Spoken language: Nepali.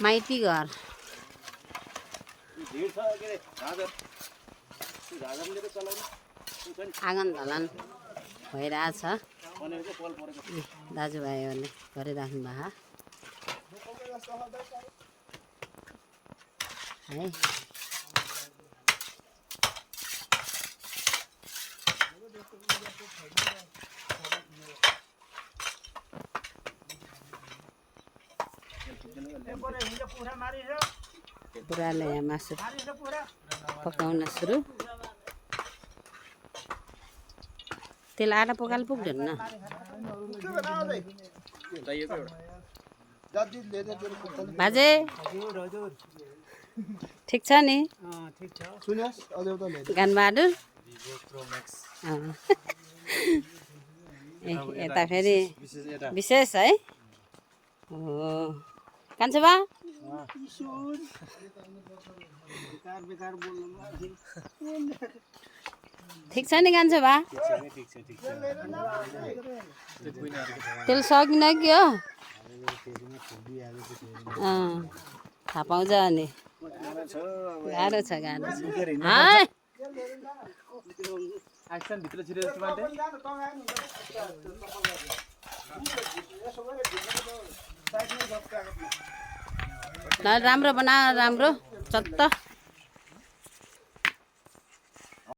माइती घर आँगन धलन भइरहेछ दाजुभाइहरूले गरिराख्नु भएको है पुराले यहाँ मासु पकाउन सुरु तेल आटा पकाएर पुग्दैन न बाजे ठिक छ नि गानबहादुर यता फेरि विशेष है कान्छो बा ठिक छ नि कान्छो बा तेल सकिन कि हो थाहा पाउँछ अनि गाह्रो छ राम्रो बना राम्रो चत्त